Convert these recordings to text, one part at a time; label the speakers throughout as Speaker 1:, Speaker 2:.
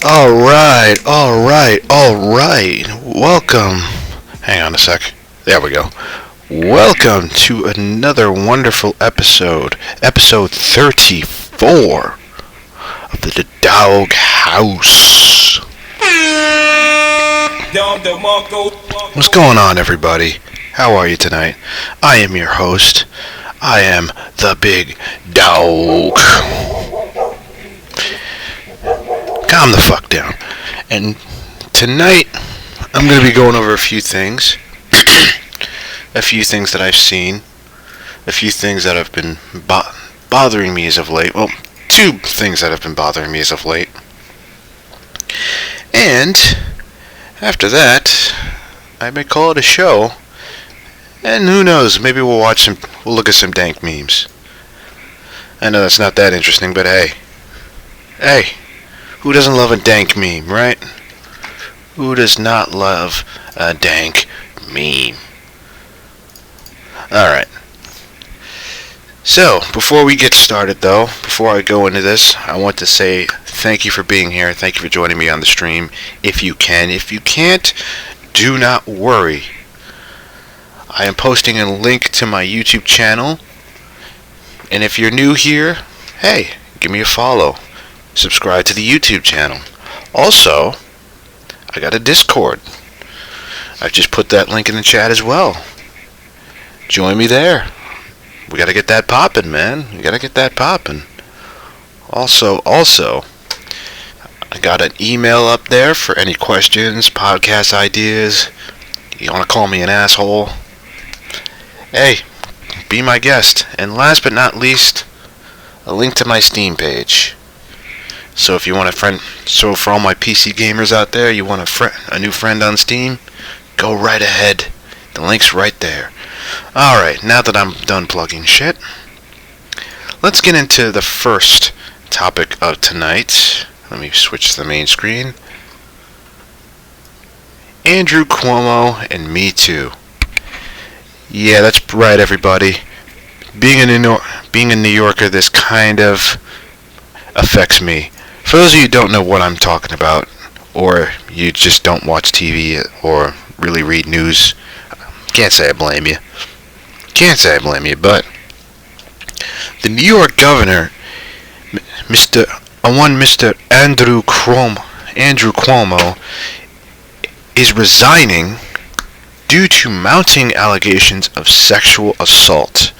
Speaker 1: Alright. Welcome. Hang on a sec. There we go. Welcome to another wonderful episode. Episode 34 of the Dog House. What's going on, everybody? How are you tonight? I am your host. I am the Big Dog. Calm the fuck down. And tonight, I'm going to be going over a few things. A few things that I've seen. A few things that have been bothering me as of late. Well, two things that have been bothering me as of late. And after that, I may call it a show. And who knows, maybe we'll look at some dank memes. I know that's not that interesting, but hey, who doesn't love a dank meme, right? Who does not love a dank meme? Alright. So, before we get started though, before I go into this, I want to say thank you for being here. Thank you for joining me on the stream, if you can. If you can't, do not worry. I am posting a link to my YouTube channel. And if you're new here, hey, give me a follow. Subscribe to the YouTube channel. Also, I got a Discord. I've just put that link in the chat as well. Join me there. We gotta get that poppin', man. We gotta get that poppin'. Also, I got an email up there for any questions, podcast ideas. You wanna call me an asshole? Hey, be my guest. And last but not least, a link to my Steam page. So if you want a friend, so for all my PC gamers out there, you want a new friend on Steam, go right ahead. The link's right there. Alright, now that I'm done plugging shit, let's get into the first topic of tonight. Let me switch to the main screen. Andrew Cuomo and Me Too. Yeah, that's right, everybody. Being a New Yorker, this kind of affects me. For those of you who don't know what I'm talking about, or you just don't watch TV or really read news, can't say I blame you. But the New York governor, Mr. Andrew Cuomo, is resigning due to mounting allegations of sexual assault.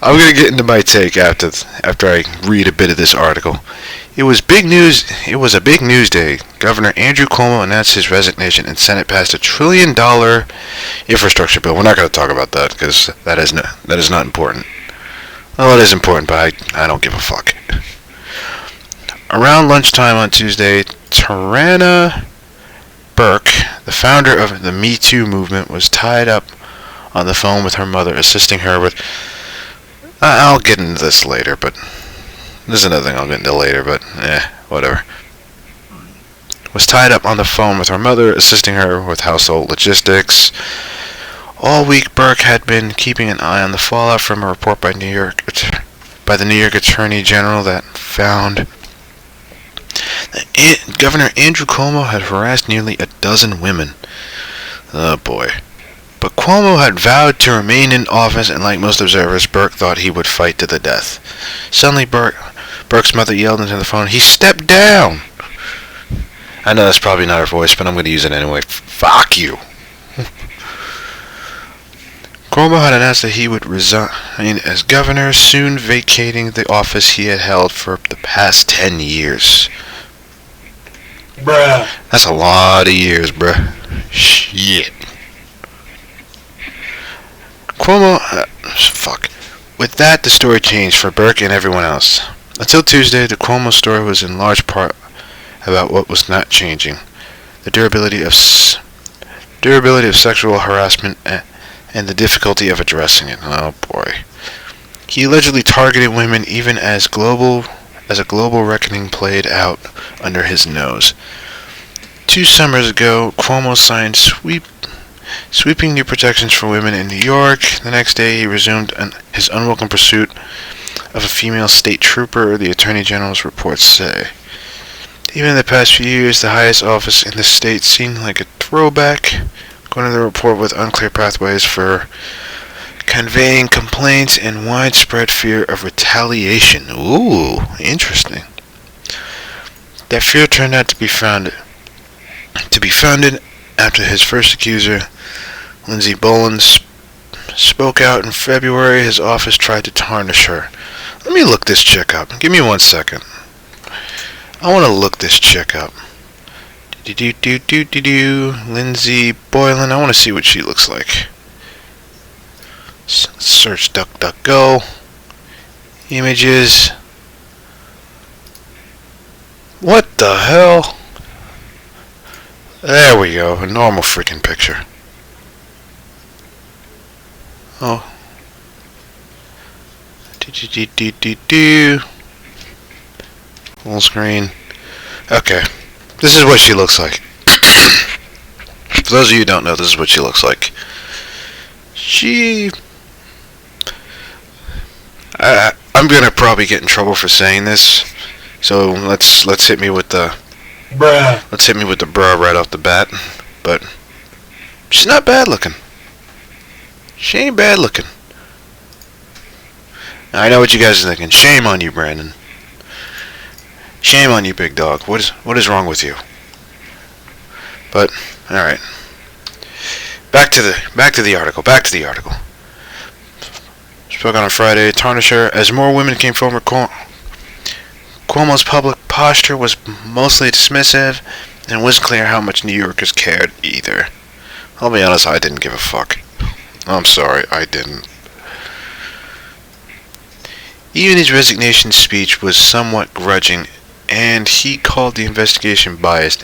Speaker 1: I'm going to get into my take after I read a bit of this article. It was big news. It was a big news day. Governor Andrew Cuomo announced his resignation and Senate passed $1 trillion infrastructure bill. We're not going to talk about that because that is not important. Well, it is important, but I don't give a fuck. Around lunchtime on Tuesday, Tarana Burke, the founder of the Me Too movement, was tied up on the phone with her mother, assisting her with... I'll get into this later, but... This is another thing I'll get into later, but... whatever. Was tied up on the phone with her mother, assisting her with household logistics. All week, Burke had been keeping an eye on the fallout from a report by the New York Attorney General that found that Governor Andrew Cuomo had harassed nearly a dozen women. Oh boy. But Cuomo had vowed to remain in office, and like most observers, Burke thought he would fight to the death. Suddenly, Burke's mother yelled into the phone, "He stepped down!" I know that's probably not her voice, but I'm going to use it anyway. Fuck you! Cuomo had announced that he would resign as governor, soon vacating the office he had held for the past 10 years.
Speaker 2: Bruh.
Speaker 1: That's a lot of years, bruh. Shit. Cuomo... fuck. With that, the story changed for Burke and everyone else. Until Tuesday, the Cuomo story was in large part about what was not changing. The durability of sexual harassment and the difficulty of addressing it. Oh boy. He allegedly targeted women even as a global reckoning played out under his nose. 2 summers ago, Cuomo signed sweeping new protections for women in New York. The next day, he resumed his unwelcome pursuit of a female state trooper, the Attorney General's reports say. Even in the past few years, the highest office in the state seemed like a throwback, according to the report, with unclear pathways for conveying complaints and widespread fear of retaliation. Ooh, interesting. That fear turned out to be founded after his first accuser, Lindsey Boland, spoke out in February. His office tried to tarnish her. Let me look this chick up. Give me 1 second. I want to look this chick up. Lindsey Boylan. I want to see what she looks like. Search DuckDuckGo. Images. What the hell? There we go. A normal freaking picture. Oh. Full screen. Okay. This is what she looks like. For those of you who don't know, this is what she looks like. I'm gonna probably get in trouble for saying this, so let's hit me with the bruh. Let's hit me with the bruh right off the bat. But she's not bad looking. She ain't bad looking. Now, I know what you guys are thinking. Shame on you, Brandon. Shame on you, big dog. What is wrong with you? But all right. Back to the article. Spoke on Friday. Tarnish her as more women came forward. Cuomo's public posture was mostly dismissive, and it wasn't clear how much New Yorkers cared either. I'll be honest, I didn't give a fuck. I'm sorry, I didn't. Even his resignation speech was somewhat grudging, and he called the investigation biased.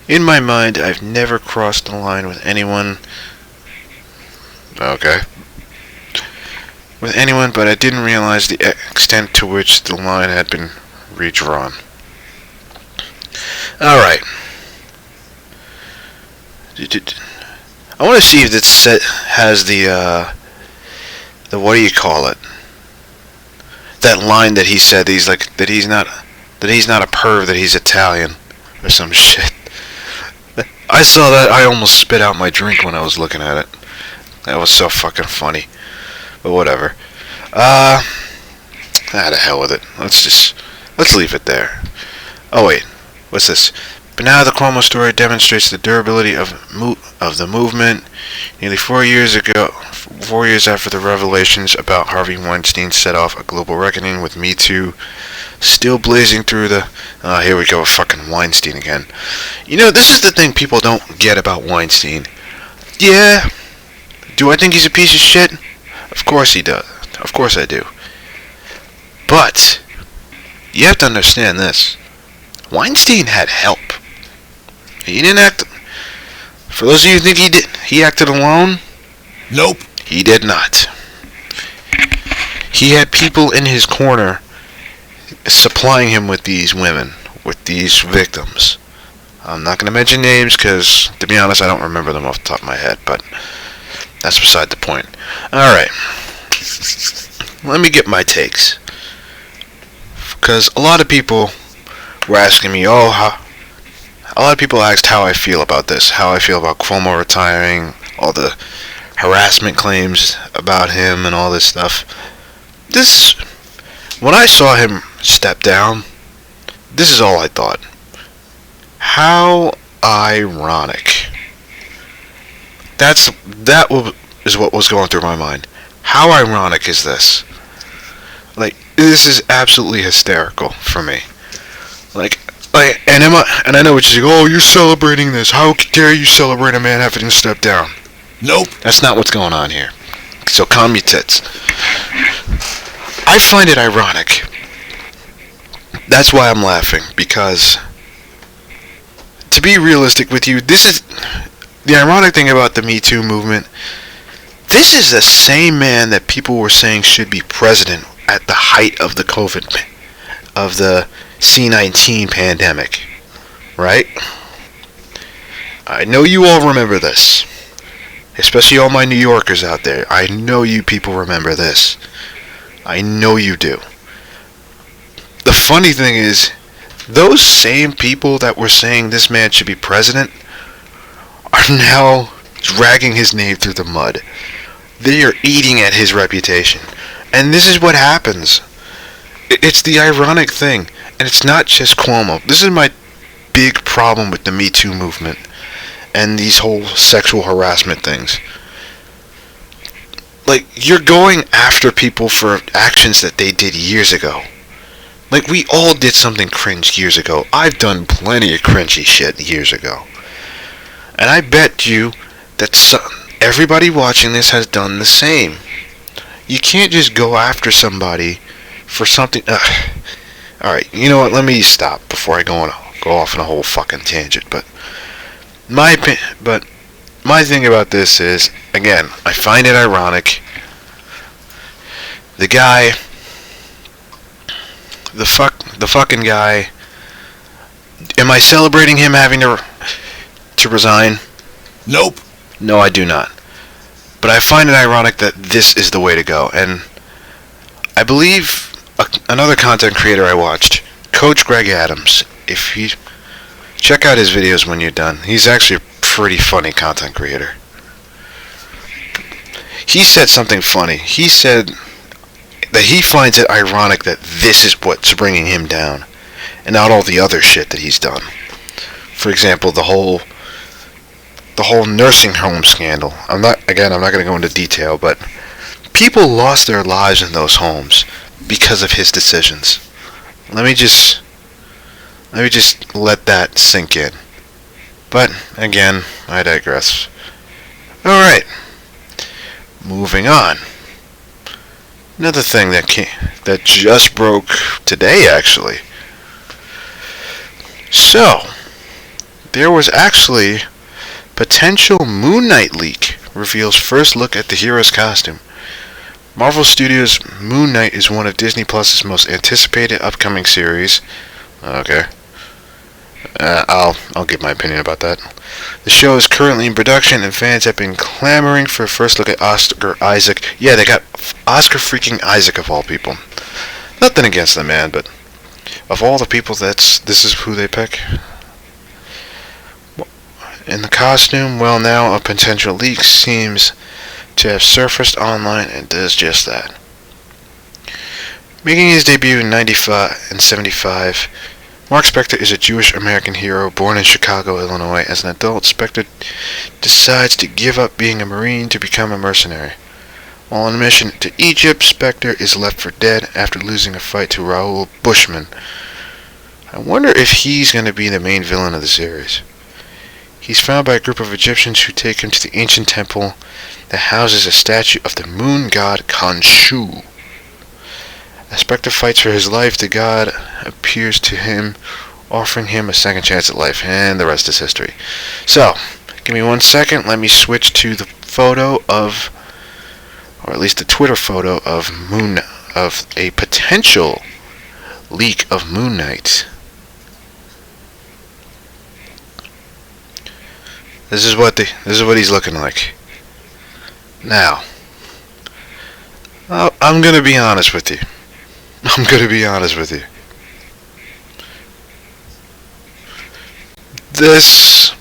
Speaker 1: In my mind, I've never crossed the line with anyone. Okay. With anyone, but I didn't realize the extent to which the line had been redrawn. Alright. I want to see if this set has the what do you call it? That line that he said he's like that he's not a perv, that he's Italian or some shit. I saw that, I almost spit out my drink when I was looking at it. That was so fucking funny. But whatever. The hell with it. Let's leave it there. Oh wait, what's this? But now the Cuomo story demonstrates the durability of the movement. Nearly 4 years after the revelations about Harvey Weinstein set off a global reckoning with Me Too still blazing through the... here we go, fucking Weinstein again. You know, this is the thing people don't get about Weinstein. Yeah. Do I think he's a piece of shit? Of course he does. Of course I do. But you have to understand this. Weinstein had help. He didn't act... For those of you who think he acted alone? Nope. He did not. He had people in his corner supplying him with these women, with these victims. I'm not going to mention names because, to be honest, I don't remember them off the top of my head, but that's beside the point. Alright. Let me get my takes. Because a lot of people were asking me, a lot of people asked how I feel about this, how I feel about Cuomo retiring, all the harassment claims about him and all this stuff. When I saw him step down, this is all I thought. How ironic. That is what was going through my mind. How ironic is this? Like, this is absolutely hysterical for me. And I know what you're saying. Oh, you're celebrating this. How dare you celebrate a man having to step down? Nope. That's not what's going on here. So calm your tits. I find it ironic. That's why I'm laughing, because to be realistic with you, this is the ironic thing about the Me Too movement. This is the same man that people were saying should be president at the height of the of the C-19 pandemic, right? I know you all remember this. Especially all my New Yorkers out there. I know you people remember this. I know you do. The funny thing is, those same people that were saying this man should be president are now dragging his name through the mud. They are eating at his reputation. And this is what happens. It's the ironic thing. And it's not just Cuomo. This is my big problem with the Me Too movement and these whole sexual harassment things. Like, you're going after people for actions that they did years ago. Like, we all did something cringe years ago. I've done plenty of cringy shit years ago. And I bet you that everybody watching this has done the same. You can't just go after somebody for something. Alright, you know what? Let me stop before I go off on a whole fucking tangent. But my thing about this is, again, I find it ironic. The guy, the fucking guy. Am I celebrating him having to resign?
Speaker 2: Nope.
Speaker 1: No, I do not. But I find it ironic that this is the way to go. And I believe another content creator I watched, Coach Greg Adams. If you check out his videos when you're done, he's actually a pretty funny content creator. He said something funny. He said that he finds it ironic that this is what's bringing him down, and not all the other shit that he's done. For example, the whole nursing home scandal. I'm not going to go into detail, but people lost their lives in those homes because of his decisions. Let me just let that sink in. But again, I digress. All right. Moving on. Another thing that just broke today, actually. So, there was actually potential Moon Knight leak reveals first look at the hero's costume. Marvel Studios' Moon Knight is one of Disney Plus's most anticipated upcoming series. Okay. I'll give my opinion about that. The show is currently in production, and fans have been clamoring for a first look at Oscar Isaac. Yeah, they got Oscar freaking Isaac of all people. Nothing against the man, but of all the people, this is who they pick. In the costume, well, now a potential leak seems to have surfaced online and does just that. Making his debut in 95 and 75, Mark Spector is a Jewish-American hero born in Chicago, Illinois. As an adult, Spector decides to give up being a Marine to become a mercenary. While on a mission to Egypt, Spector is left for dead after losing a fight to Raoul Bushman. I wonder if he's going to be the main villain of the series. He's found by a group of Egyptians who take him to the ancient temple that houses a statue of the moon god Khonshu. As Spector fights for his life, the god appears to him, offering him a second chance at life, and the rest is history. So, give me 1 second, let me switch to the photo of, or at least the Twitter photo of a potential leak of Moon Knight. This is what he's looking like. Now, I'm gonna be honest with you. This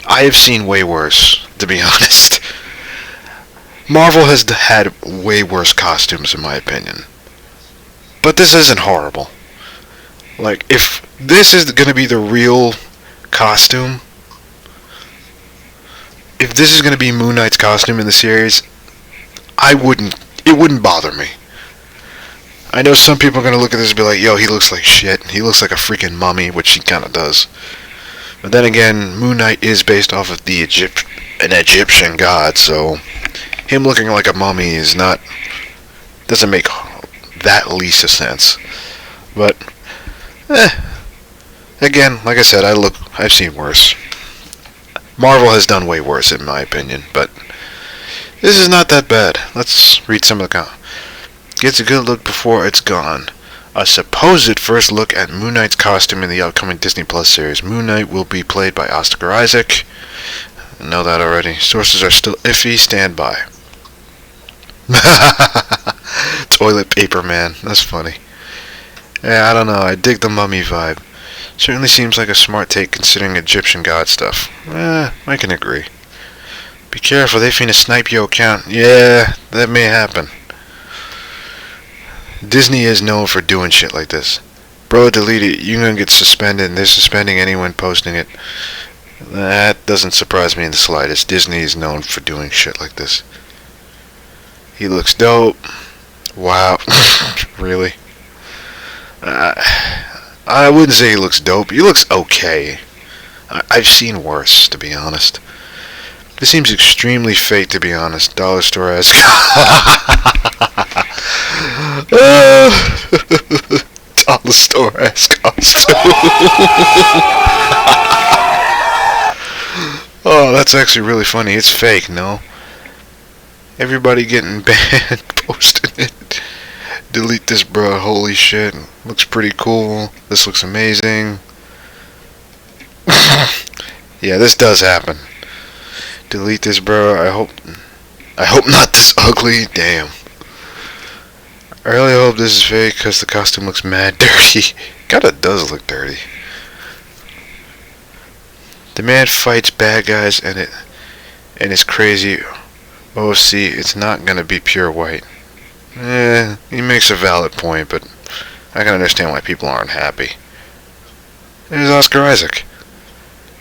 Speaker 1: I have seen way worse, to be honest. Marvel has had way worse costumes, in my opinion. But this isn't horrible. Like, if this is going to be the real costume, if this is going to be Moon Knight's costume in the series, it wouldn't bother me. I know some people are going to look at this and be like, yo, he looks like shit. He looks like a freaking mummy, which he kind of does. But then again, Moon Knight is based off of an Egyptian god, so him looking like a mummy doesn't make that least of sense. But, again, like I said, I've seen worse. Marvel has done way worse, in my opinion, but this is not that bad. Let's read some of the comments. Gets a good look before it's gone. A supposed first look at Moon Knight's costume in the upcoming Disney Plus series. Moon Knight will be played by Oscar Isaac. I know that already. Sources are still iffy. Stand by. Toilet paper man. That's funny. Yeah, I don't know. I dig the mummy vibe. Certainly seems like a smart take considering Egyptian god stuff. I can agree. Be careful, they finna snipe your account. Yeah, that may happen. Disney is known for doing shit like this. Bro, delete it. You're gonna get suspended, and they're suspending anyone posting it. That doesn't surprise me in the slightest. Disney is known for doing shit like this. He looks dope. Wow. Really? I wouldn't say he looks dope. He looks okay. I've seen worse, to be honest. This seems extremely fake, to be honest. Dollar store-esque. Dollar store-esque costume. Oh, that's actually really funny. It's fake, no? Everybody getting banned, posting it. Delete this, bro. Holy shit. Looks pretty cool. This looks amazing. Yeah, this does happen. Delete this, bro. I hope not this ugly. Damn. I really hope this is fake because the costume looks mad dirty. Kinda does look dirty. The man fights bad guys and it's crazy. Oh, see, it's not gonna be pure white. He makes a valid point, but I can understand why people aren't happy. There's Oscar Isaac.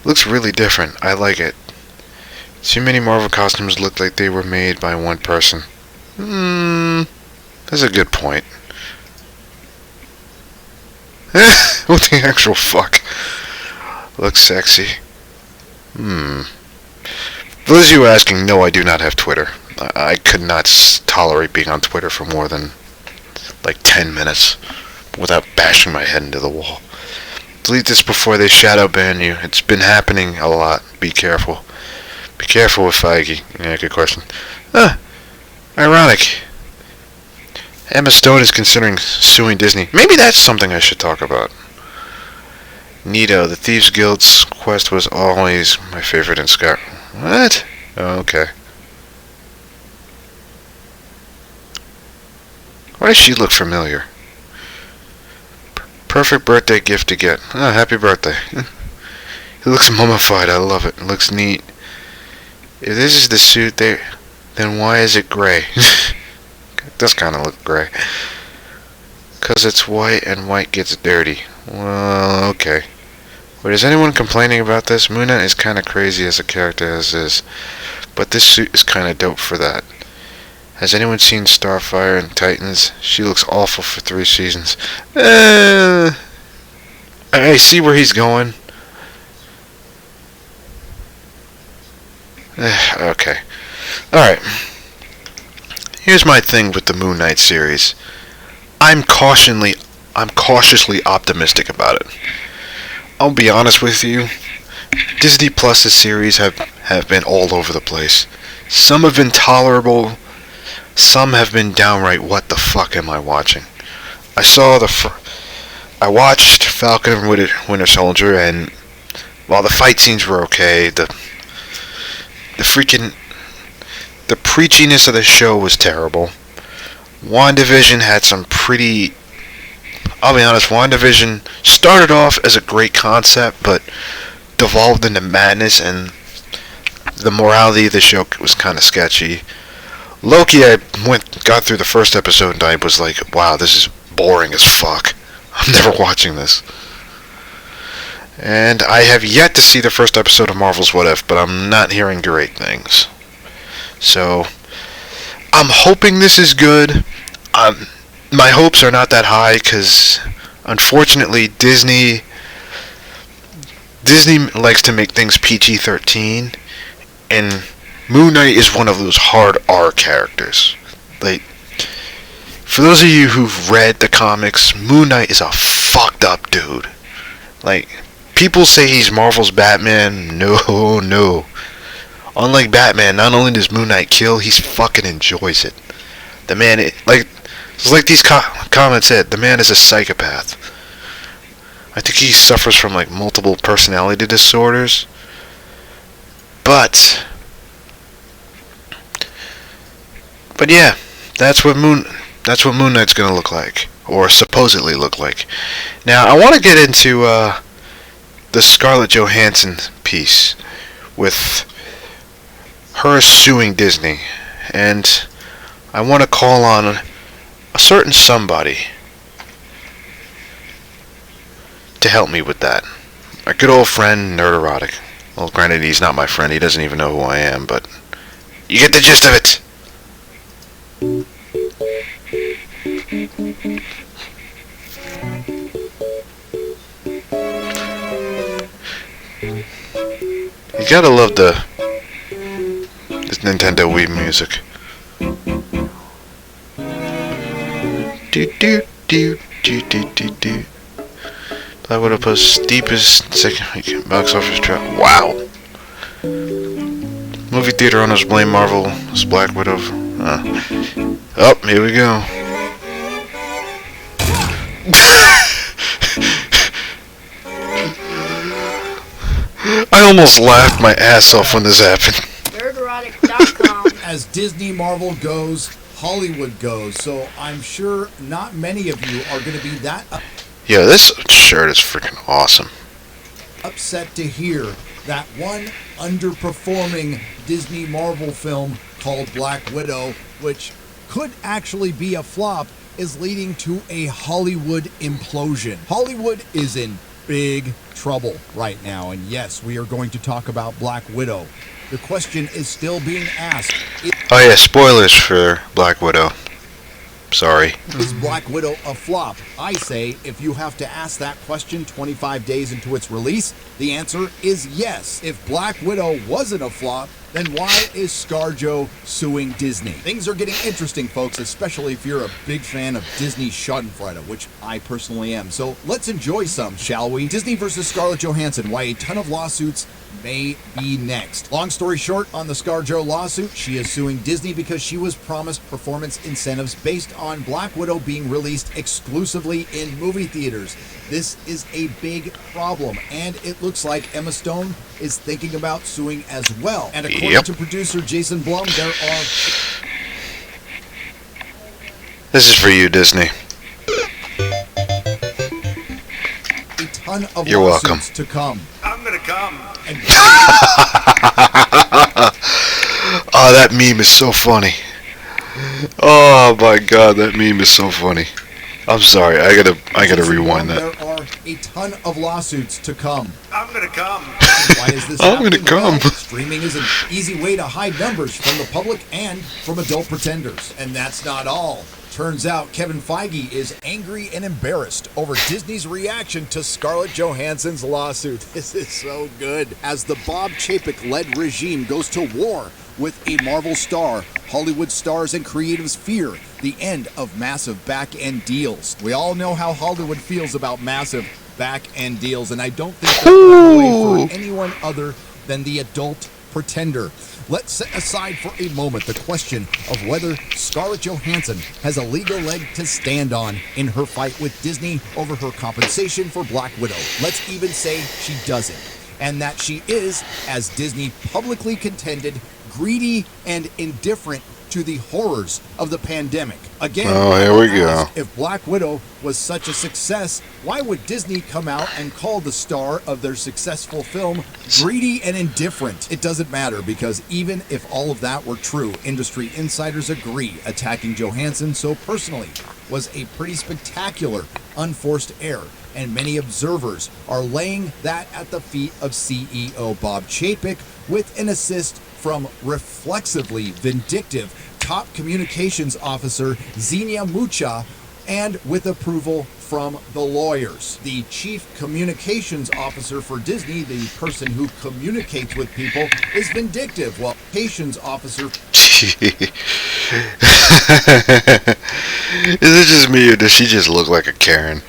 Speaker 1: Looks really different. I like it. Too many Marvel costumes look like they were made by one person. That's a good point. What the actual fuck? Looks sexy. For those of you asking, no, I do not have Twitter. I could not tolerate being on Twitter for more than like 10 minutes without bashing my head into the wall. Delete this before they shadow ban you. It's been happening a lot. Be careful. Be careful with Feige. Yeah, good question. Ironic. Emma Stone is considering suing Disney. Maybe that's something I should talk about. Nito, the Thieves Guild's quest was always my favorite in Scott. What? Oh, okay. Why does she look familiar? Perfect birthday gift to get. Oh, happy birthday. It looks mummified. I love it. It looks neat. If this is the suit there, then why is it gray? It does kind of look gray. Because it's white and white gets dirty. Well, okay. But is anyone complaining about this? Moon Knight is kind of crazy as a character as is. But this suit is kind of dope for that. Has anyone seen Starfire and Titans? She looks awful for 3 seasons. I see where he's going. Okay. Alright. Here's my thing with the Moon Knight series. I'm cautiously optimistic about it. I'll be honest with you. Disney Plus's series have been all over the place. Some have been tolerable. Some have been downright, what the fuck am I watching? I watched Falcon and Winter Soldier, and while the fight scenes were okay, the preachiness of the show was terrible. WandaVision had some pretty... I'll be honest, WandaVision started off as a great concept, but devolved into madness, and the morality of the show was kind of sketchy. Loki, I got through the first episode and I was like, wow, this is boring as fuck. I'm never watching this. And I have yet to see the first episode of Marvel's What If, but I'm not hearing great things. So, I'm hoping this is good. My hopes are not that high because, unfortunately, Disney likes to make things PG-13, and Moon Knight is one of those hard R characters. Like, for those of you who've read the comics, Moon Knight is a fucked up dude. Like, people say he's Marvel's Batman. No. Unlike Batman, not only does Moon Knight kill, he fucking enjoys it. The man, It's like these comments said, the man is a psychopath. I think he suffers from like multiple personality disorders. But yeah, that's what Moon Knight's gonna look like, or supposedly look like. Now I want to get into the Scarlett Johansson piece with her suing Disney, and I want to call on a certain somebody to help me with that. My good old friend Nerderotic. Well, granted, he's not my friend. He doesn't even know who I am, but you get the gist of it. You gotta love this Nintendo Wii music. Do do do do do do do. Black Widow posts deepest second box office drop. Wow. Movie theater owners blame Marvel as Black Widow. Oh, here we go. I almost laughed my ass off when this happened.
Speaker 2: Nerderotic.com. As Disney, Marvel goes, Hollywood goes. So I'm sure not many of you are going to be that
Speaker 1: Yeah, this shirt is freaking awesome.
Speaker 2: Upset to hear that one underperforming Disney Marvel film called Black Widow, which could actually be a flop, is leading to a Hollywood implosion. Hollywood is in big trouble right now, and yes, we are going to talk about Black Widow. The question is still being asked.
Speaker 1: Oh yeah, spoilers for Black Widow. Sorry.
Speaker 2: Is Black Widow a flop? I say, if you have to ask that question 25 days into its release, the answer is yes. If Black Widow wasn't a flop, then why is ScarJo suing Disney? Things are getting interesting, folks, especially if you're a big fan of Disney's Schadenfreude, which I personally am. So let's enjoy some, shall we? Disney versus Scarlett Johansson, why a ton of lawsuits may be next. Long story short, on the ScarJo lawsuit, she is suing Disney because she was promised performance incentives based on Black Widow being released exclusively in movie theaters. This is a big problem, and it looks like Emma Stone is thinking about suing as well. And according to producer Jason Blum, there are...
Speaker 1: This is for you, Disney.
Speaker 2: A ton of
Speaker 1: You're welcome.
Speaker 2: lawsuits to come.
Speaker 3: I'm gonna come.
Speaker 1: Oh, that meme is so funny. Oh my god, that meme is so funny. I'm sorry, I gotta rewind that.
Speaker 2: There are a ton of lawsuits to come.
Speaker 3: I'm gonna come.
Speaker 2: Why is this
Speaker 1: I'm gonna
Speaker 2: happening?
Speaker 1: come.
Speaker 2: Well, streaming is an easy way to hide numbers from the public and from adult pretenders. And that's not all. Turns out Kevin Feige is angry and embarrassed over Disney's reaction to Scarlett Johansson's lawsuit. This is so good. As the Bob Chapek-led regime goes to war with a Marvel star, Hollywood stars and creatives fear the end of massive back-end deals. We all know how Hollywood feels about massive back-end deals, and I don't think that's a way for anyone other than the adult pretender. Let's set aside for a moment the question of whether Scarlett Johansson has a legal leg to stand on in her fight with Disney over her compensation for Black Widow. Let's even say she doesn't, and that she is, as Disney publicly contended, greedy and indifferent to the horrors of the pandemic. Again,
Speaker 1: here we go.
Speaker 2: If Black Widow was such a success, why would Disney come out and call the star of their successful film greedy and indifferent? It doesn't matter, because even if all of that were true, industry insiders agree attacking Johansson so personally was a pretty spectacular, unforced error, and many observers are laying that at the feet of CEO Bob Chapek, with an assist from reflexively vindictive top communications officer Xenia Mucha, and with approval from the lawyers. The chief communications officer for Disney, the person who communicates with people, is vindictive, while communications officer... Is
Speaker 1: it just me, or does she just look like a Karen?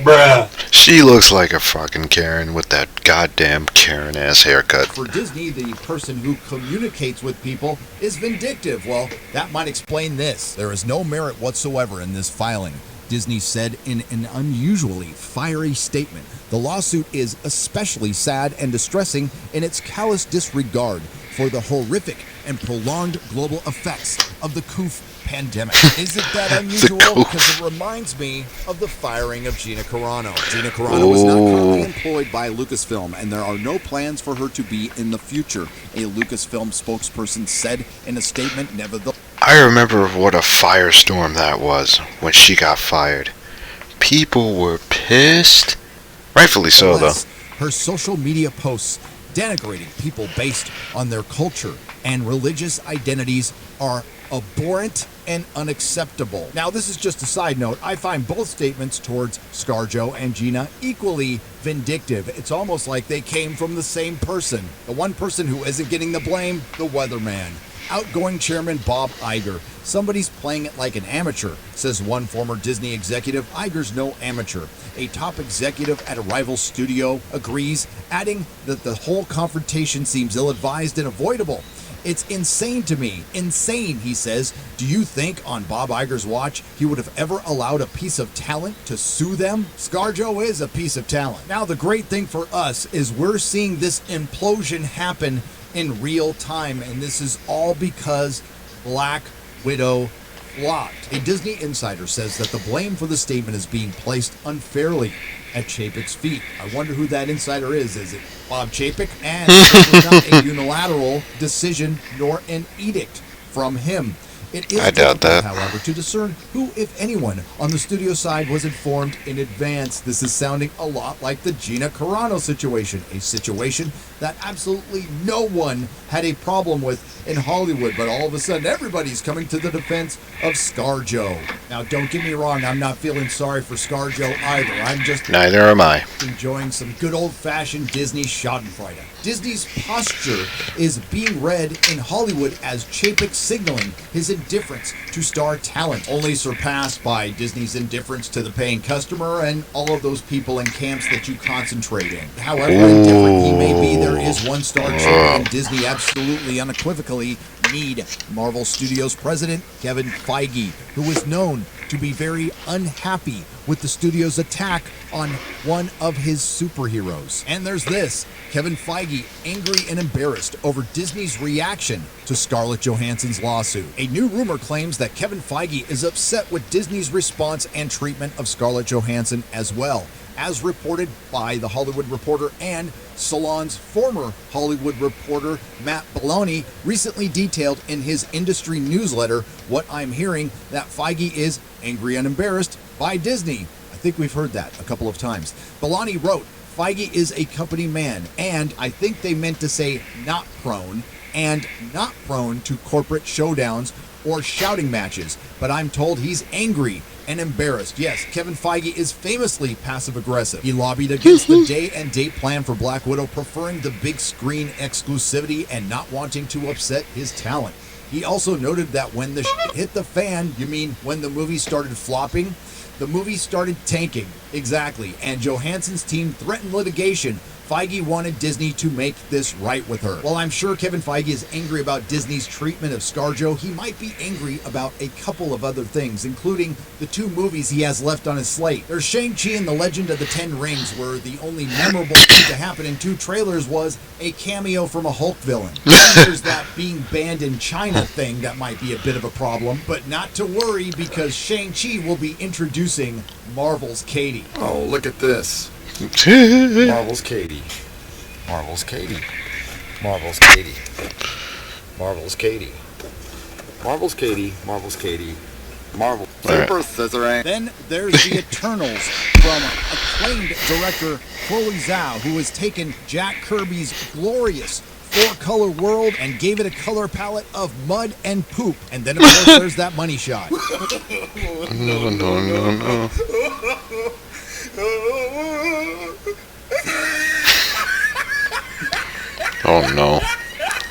Speaker 3: Bruh.
Speaker 1: She looks like a fucking Karen with that goddamn Karen ass haircut.
Speaker 2: For Disney, the person who communicates with people is vindictive. Well, that might explain this. There is no merit whatsoever in this filing, Disney said in an unusually fiery statement. The lawsuit is especially sad and distressing in its callous disregard for the horrific and prolonged global effects of the COOF pandemic. Is it that unusual? Because it reminds me of the firing of Gina Carano. Gina Carano is not currently employed by Lucasfilm, and there are no plans for her to be in the future, a Lucasfilm spokesperson said in a statement. Nevertheless,
Speaker 1: I remember what a firestorm that was when she got fired. People were pissed. Rightfully so, though.
Speaker 2: Her social media posts denigrating people based on their culture and religious identities are abhorrent and unacceptable. Now, this is just a side note. I find both statements towards ScarJo and Gina equally vindictive. It's almost like they came from the same person. The one person who isn't getting the blame, the weatherman. Outgoing chairman Bob Iger. Somebody's playing it like an amateur, says one former Disney executive. Iger's no amateur. A top executive at a rival studio agrees, adding that the whole confrontation seems ill-advised and avoidable. It's insane to me. Insane, he says. Do you think on Bob Iger's watch he would have ever allowed a piece of talent to sue them? ScarJo is a piece of talent. Now, the great thing for us is we're seeing this implosion happen in real time, and this is all because Black Widow flopped. A Disney insider says that the blame for the statement is being placed unfairly at Chapek's feet. I wonder who that insider is. Is it Bob Chapek? And it was not a unilateral decision nor an edict from him. It is
Speaker 1: I doubt that.
Speaker 2: However, to discern who, if anyone, on the studio side was informed in advance. This is sounding a lot like the Gina Carano situation, a situation that absolutely no one had a problem with in Hollywood, but all of a sudden everybody's coming to the defense of ScarJo. Now, don't get me wrong, I'm not feeling sorry for ScarJo either. I'm just
Speaker 1: Neither am I.
Speaker 2: enjoying some good old-fashioned Disney schadenfreude. Disney's posture is being read in Hollywood as Chapek signaling his indifference to star talent, only surpassed by Disney's indifference to the paying customer and all of those people in camps that you concentrate in. However indifferent he may be, there is one star champion Disney absolutely unequivocally need. Marvel Studios president Kevin Feige, who is known to be very unhappy with the studio's attack on one of his superheroes. And there's this. Kevin Feige angry and embarrassed over Disney's reaction to Scarlett Johansson's lawsuit. A new rumor claims that Kevin Feige is upset with Disney's response and treatment of Scarlett Johansson as well, as reported by The Hollywood Reporter, and Salon's former Hollywood reporter Matt Belloni recently detailed in his industry newsletter what I'm hearing, that Feige is angry and embarrassed by Disney. I think we've heard that a couple of times. Belloni wrote, Feige is a company man, and I think they meant to say not prone to corporate showdowns or shouting matches, but I'm told he's angry and embarrassed. Yes, Kevin Feige is famously passive-aggressive. He lobbied against the day and date plan for Black Widow, preferring the big screen exclusivity and not wanting to upset his talent. He also noted that when the shit hit the fan, you mean when the movie started flopping? The movie started tanking, exactly, and Johansson's team threatened litigation. Feige wanted Disney to make this right with her. While I'm sure Kevin Feige is angry about Disney's treatment of ScarJo, he might be angry about a couple of other things, including the 2 movies he has left on his slate. There's Shang-Chi and the Legend of the Ten Rings, where the only memorable thing to happen in 2 trailers was a cameo from a Hulk villain. Then there's that being banned in China thing that might be a bit of a problem, but not to worry, because Shang-Chi will be introducing Marvel's Katie.
Speaker 3: Oh, look at this. Marvel's Katie. Marvel's Katie. Marvel's Katie. Marvel's Katie. Marvel's Katie. Marvel's Katie. Marvel.
Speaker 2: Super Scissoring. Then there's The Eternals from acclaimed director Chloe Zhao, who has taken Jack Kirby's glorious 4-color world and gave it a color palette of mud and poop. And then, of course, there's that money shot.
Speaker 1: No. Oh no.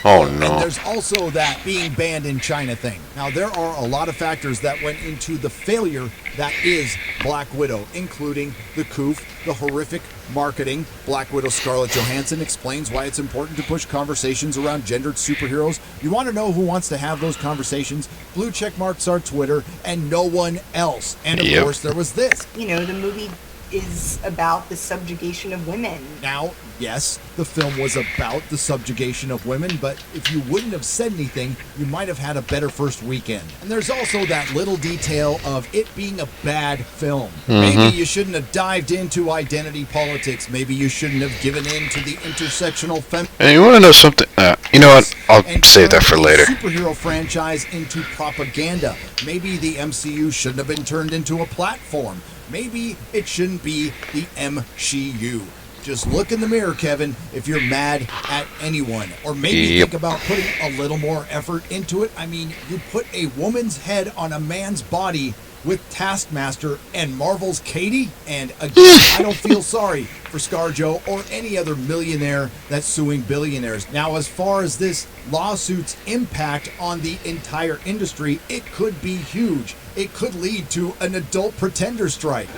Speaker 1: Oh
Speaker 2: And
Speaker 1: no.
Speaker 2: there's also that being banned in China thing. Now, there are a lot of factors that went into the failure that is Black Widow, including the coof, the horrific marketing. Black Widow Scarlett Johansson explains why it's important to push conversations around gendered superheroes. You want to know who wants to have those conversations? Blue check marks our Twitter and no one else. And of
Speaker 1: Yep.
Speaker 2: course, there was this.
Speaker 4: You know, the movie is about the subjugation of women.
Speaker 2: Now, yes, the film was about the subjugation of women, but if you wouldn't have said anything, you might have had a better first weekend. And there's also that little detail of it being a bad film. Maybe you shouldn't have dived into identity politics. Maybe you shouldn't have given in to the intersectional
Speaker 1: And you want to know something? You know what? I'll
Speaker 2: and
Speaker 1: save that for
Speaker 2: turned
Speaker 1: later.
Speaker 2: a superhero franchise into propaganda. Maybe the MCU shouldn't have been turned into a platform. Maybe it shouldn't be the MCU. Just look in the mirror, Kevin, if you're mad at anyone. Or maybe
Speaker 1: Yep.
Speaker 2: think about putting a little more effort into it. I mean, you put a woman's head on a man's body with Taskmaster and Marvel's Katie, and again, I don't feel sorry for ScarJo or any other millionaire that's suing billionaires. Now, as far as this lawsuit's impact on the entire industry, it could be huge. It could lead to an adult pretender strike.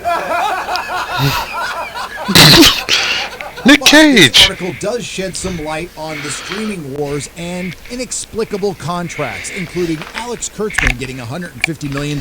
Speaker 1: Nick
Speaker 2: But
Speaker 1: Cage.
Speaker 2: this article does shed some light on the streaming wars and inexplicable contracts, including Alex Kurtzman getting $150 million.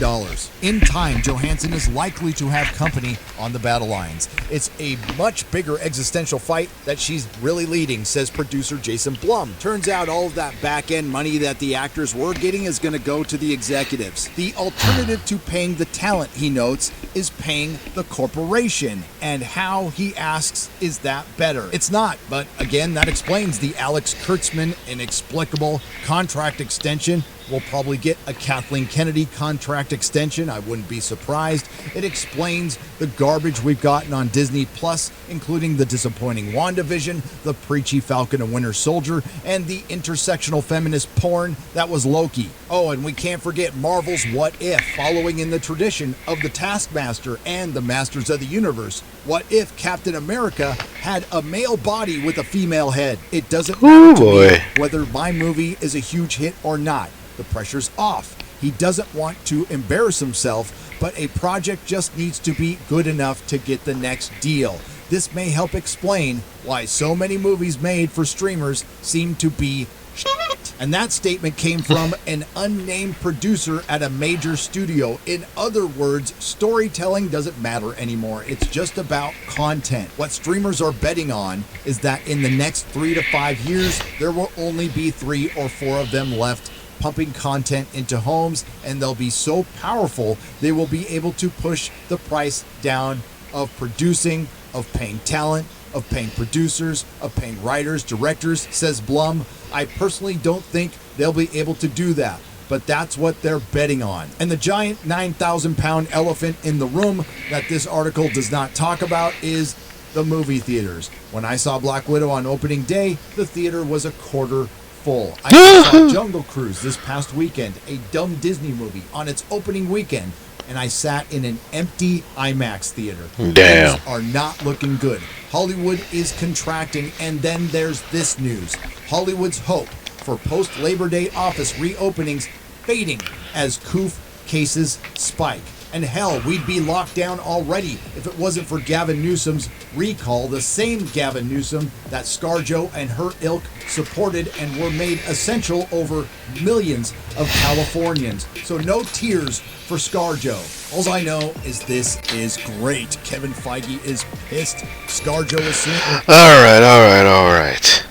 Speaker 2: In time, Johansson is likely to have company on the battle lines. It's a much bigger existential fight that she's really leading, says producer Jason Blum. Turns out all of that back-end money that the actors were getting is going to go to the executives. The alternative to paying the talent, he notes, is paying the corporation. And how, he asks, is that better? It's not, but again, that explains the Alex Kurtzman inexplicable contract extension. We'll probably get a Kathleen Kennedy contract extension. I wouldn't be surprised. It explains the garbage we've gotten on Disney Plus, including the disappointing WandaVision, the preachy Falcon and Winter Soldier, and the intersectional feminist porn that was Loki. Oh, and we can't forget Marvel's What If, following in the tradition of the Taskmaster and the Masters of the Universe. What if Captain America had a male body with a female head? It doesn't matter to me whether my movie is a huge hit or not. The pressure's off. He doesn't want to embarrass himself, but a project just needs to be good enough to get the next deal. This may help explain why so many movies made for streamers seem to be shit. And that statement came from an unnamed producer at a major studio. In other words, storytelling doesn't matter anymore. It's just about content. What streamers are betting on is that in the next 3 to 5 years, there will only be 3 or 4 of them left, pumping content into homes, and they'll be so powerful they will be able to push the price down of producing, of paying talent, of paying producers, of paying writers, directors, says Blum. I personally don't think they'll be able to do that, but that's what they're betting on. And the giant 9,000-pound elephant in the room that this article does not talk about is the movie theaters. When I saw Black Widow on opening day, the theater was a quarter full. I saw Jungle Cruise this past weekend, a dumb Disney movie, on its opening weekend, and I sat in an empty IMAX theater.
Speaker 1: Damn.
Speaker 2: Things are not looking good. Hollywood is contracting, and then there's this news. Hollywood's hope for post-Labor Day office reopenings fading as COOF cases spike. And hell, we'd be locked down already if it wasn't for Gavin Newsom's recall, the same Gavin Newsom that ScarJo and her ilk supported and were made essential over millions of Californians. So no tears for ScarJo. All I know is this is great. Kevin Feige is pissed. ScarJo is saying...
Speaker 1: Alright.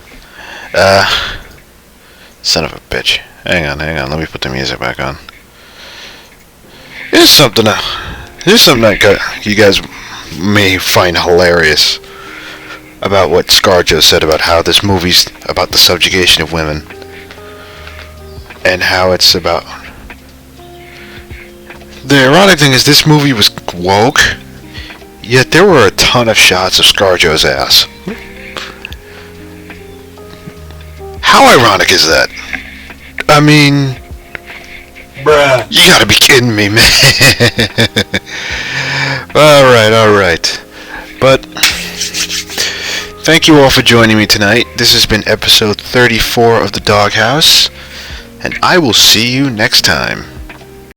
Speaker 1: Son of a bitch. Hang on. Let me put the music back on. Here's something that you guys may find hilarious about what ScarJo said about how this movie's about the subjugation of women and how it's about... The ironic thing is this movie was woke, yet there were a ton of shots of ScarJo's ass. How ironic is that? I mean...
Speaker 3: Bruh.
Speaker 1: You gotta be kidding me, man. Alright. But Thank you all for joining me tonight. This has been episode 34 of The Doghouse, and I will see you next time.